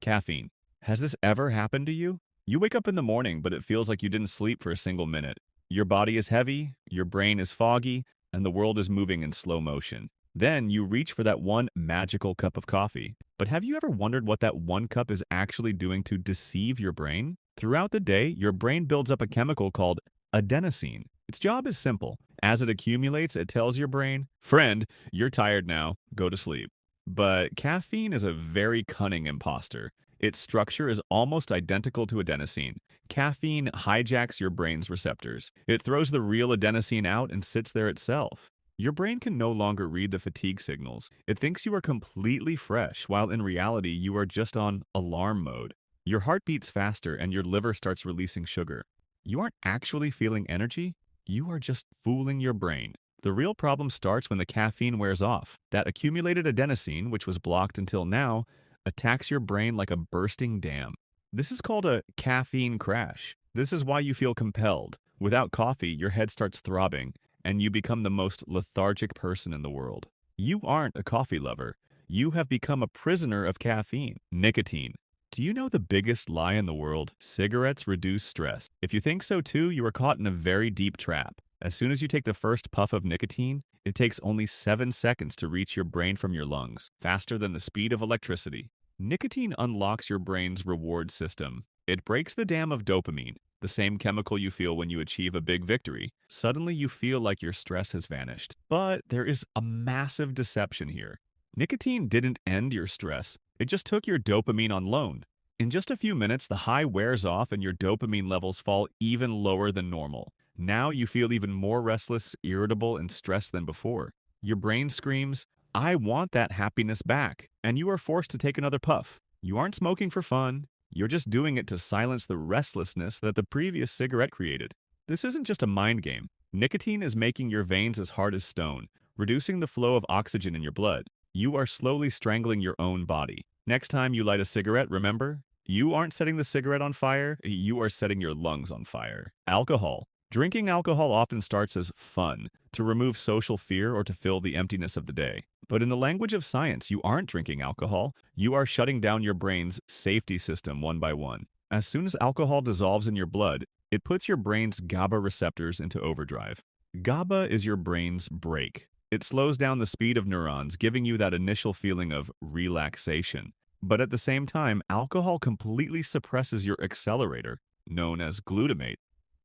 Caffeine. Has this ever happened to you? You wake up in the morning, but it feels like you didn't sleep for a single minute. Your body is heavy, your brain is foggy, and the world is moving in slow motion. Then you reach for that one magical cup of coffee. But have you ever wondered what that one cup is actually doing to deceive your brain? Throughout the day, your brain builds up a chemical called adenosine. Its job is simple. As it accumulates, it tells your brain, "Friend, you're tired now, go to sleep." But caffeine is a very cunning imposter. Its structure is almost identical to adenosine. Caffeine hijacks your brain's receptors. It throws the real adenosine out and sits there itself. Your brain can no longer read the fatigue signals. It thinks you are completely fresh, while in reality, you are just on alarm mode. Your heart beats faster and your liver starts releasing sugar. You aren't actually feeling energy, you are just fooling your brain. The real problem starts when the caffeine wears off. That accumulated adenosine, which was blocked until now, attacks your brain like a bursting dam. This is called a caffeine crash. This is why you feel compelled. Without coffee, your head starts throbbing, and you become the most lethargic person in the world. You aren't a coffee lover. You have become a prisoner of caffeine. Nicotine. Do you know the biggest lie in the world? Cigarettes reduce stress. If you think so too, you are caught in a very deep trap. As soon as you take the first puff of nicotine, it takes only 7 seconds to reach your brain from your lungs, faster than the speed of electricity. Nicotine unlocks your brain's reward system. It breaks the dam of dopamine, the same chemical you feel when you achieve a big victory. Suddenly you feel like your stress has vanished. But there is a massive deception here. Nicotine didn't end your stress, it just took your dopamine on loan. In just a few minutes, the high wears off and your dopamine levels fall even lower than normal. Now you feel even more restless, irritable, and stressed than before. Your brain screams, "I want that happiness back," and you are forced to take another puff. You aren't smoking for fun, you're just doing it to silence the restlessness that the previous cigarette created. This isn't just a mind game. Nicotine is making your veins as hard as stone, reducing the flow of oxygen in your blood. You are slowly strangling your own body. Next time you light a cigarette, remember, you aren't setting the cigarette on fire, you are setting your lungs on fire. Alcohol. Drinking alcohol often starts as fun, to remove social fear or to fill the emptiness of the day. But in the language of science, you aren't drinking alcohol, you are shutting down your brain's safety system one by one. As soon as alcohol dissolves in your blood, it puts your brain's GABA receptors into overdrive. GABA is your brain's brake. It slows down the speed of neurons, giving you that initial feeling of relaxation. But at the same time, alcohol completely suppresses your accelerator, known as glutamate.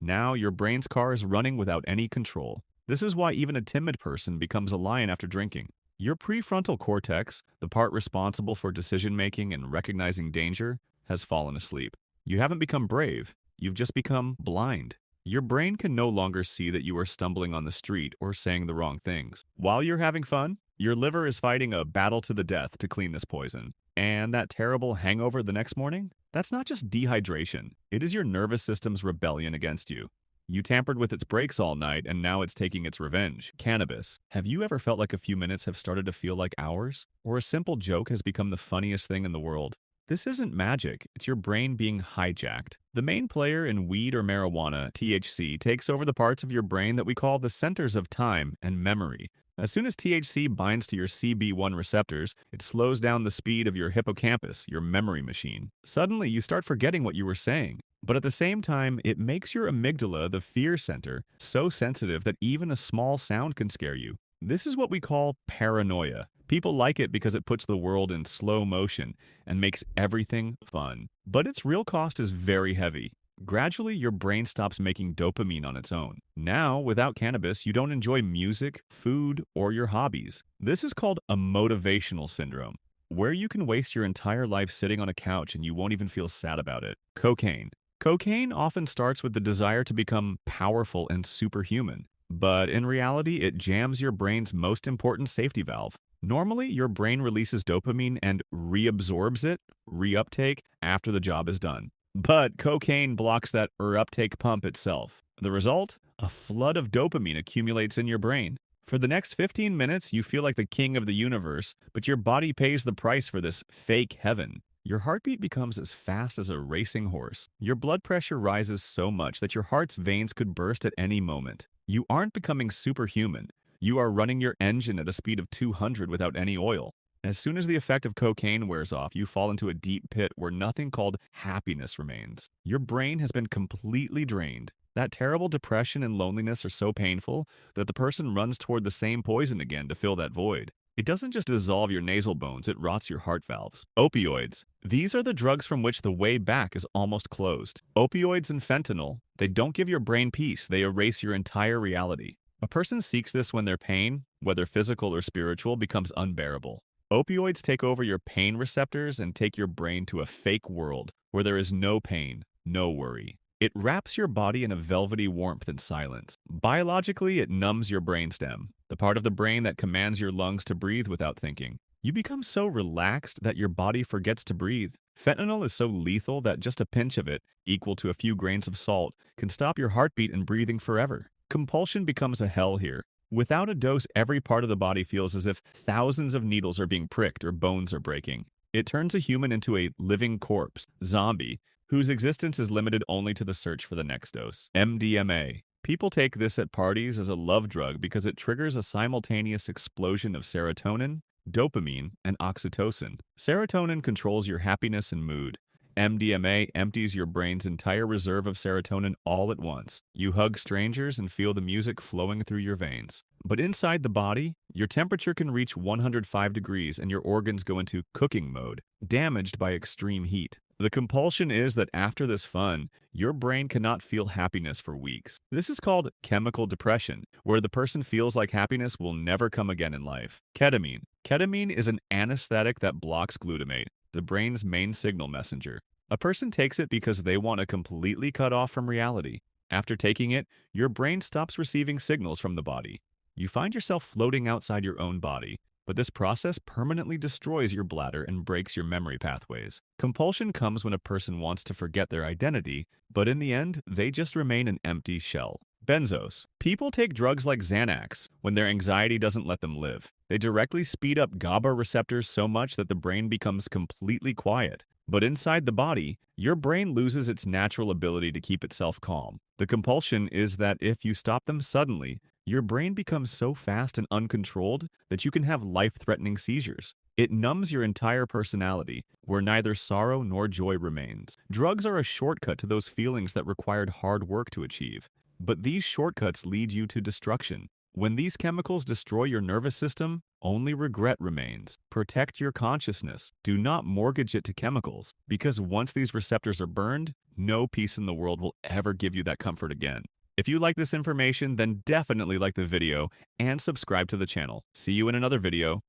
Now your brain's car is running without any control. This is why even a timid person becomes a lion after drinking. Your prefrontal cortex, the part responsible for decision-making and recognizing danger, has fallen asleep. You haven't become brave, you've just become blind. Your brain can no longer see that you are stumbling on the street or saying the wrong things. While you're having fun, your liver is fighting a battle to the death to clean this poison. And that terrible hangover the next morning? That's not just dehydration. It is your nervous system's rebellion against you. You tampered with its brakes all night, and now it's taking its revenge. Cannabis. Have you ever felt like a few minutes have started to feel like hours? Or a simple joke has become the funniest thing in the world? This isn't magic, it's your brain being hijacked. The main player in weed or marijuana, THC, takes over the parts of your brain that we call the centers of time and memory. As soon as THC binds to your CB1 receptors, it slows down the speed of your hippocampus, your memory machine. Suddenly, you start forgetting what you were saying. But at the same time, it makes your amygdala, the fear center, so sensitive that even a small sound can scare you. This is what we call paranoia. People like it because it puts the world in slow motion and makes everything fun. But its real cost is very heavy. Gradually, your brain stops making dopamine on its own. Now, without cannabis, you don't enjoy music, food, or your hobbies. This is called a motivational syndrome, where you can waste your entire life sitting on a couch and you won't even feel sad about it. Cocaine. Cocaine often starts with the desire to become powerful and superhuman. But in reality, it jams your brain's most important safety valve. Normally, your brain releases dopamine and reabsorbs it, reuptake, after the job is done. But cocaine blocks that uptake pump itself. The result? A flood of dopamine accumulates in your brain. For the next 15 minutes, you feel like the king of the universe, but your body pays the price for this fake heaven. Your heartbeat becomes as fast as a racing horse. Your blood pressure rises so much that your heart's veins could burst at any moment. You aren't becoming superhuman. You are running your engine at a speed of 200 without any oil. As soon as the effect of cocaine wears off, you fall into a deep pit where nothing called happiness remains. Your brain has been completely drained. That terrible depression and loneliness are so painful that the person runs toward the same poison again to fill that void. It doesn't just dissolve your nasal bones, it rots your heart valves. Opioids. These are the drugs from which the way back is almost closed. Opioids and fentanyl, they don't give your brain peace, they erase your entire reality. A person seeks this when their pain, whether physical or spiritual, becomes unbearable. Opioids take over your pain receptors and take your brain to a fake world where there is no pain, no worry. It wraps your body in a velvety warmth and silence. Biologically, it numbs your brainstem, the part of the brain that commands your lungs to breathe without thinking. You become so relaxed that your body forgets to breathe. Fentanyl is so lethal that just a pinch of it, equal to a few grains of salt, can stop your heartbeat and breathing forever. Compulsion becomes a hell here. Without a dose, every part of the body feels as if thousands of needles are being pricked or bones are breaking. It turns a human into a living corpse, zombie, whose existence is limited only to the search for the next dose. MDMA. People take this at parties as a love drug because it triggers a simultaneous explosion of serotonin, dopamine, and oxytocin. Serotonin controls your happiness and mood. MDMA empties your brain's entire reserve of serotonin all at once. You hug strangers and feel the music flowing through your veins. But inside the body, your temperature can reach 105 degrees and your organs go into cooking mode, damaged by extreme heat. The compulsion is that after this fun, your brain cannot feel happiness for weeks. This is called chemical depression, where the person feels like happiness will never come again in life. Ketamine. Ketamine is an anesthetic that blocks glutamate, the brain's main signal messenger. A person takes it because they want to completely cut off from reality. After taking it, your brain stops receiving signals from the body. You find yourself floating outside your own body, but this process permanently destroys your bladder and breaks your memory pathways. Compulsion comes when a person wants to forget their identity, but in the end, they just remain an empty shell. Benzos. People take drugs like Xanax when their anxiety doesn't let them live. They directly speed up GABA receptors so much that the brain becomes completely quiet. But inside the body, your brain loses its natural ability to keep itself calm. The compulsion is that if you stop them suddenly, your brain becomes so fast and uncontrolled that you can have life-threatening seizures. It numbs your entire personality, where neither sorrow nor joy remains. Drugs are a shortcut to those feelings that required hard work to achieve. But these shortcuts lead you to destruction. When these chemicals destroy your nervous system, only regret remains. Protect your consciousness. Do not mortgage it to chemicals, because once these receptors are burned, no peace in the world will ever give you that comfort again. If you like this information, then definitely like the video and subscribe to the channel. See you in another video.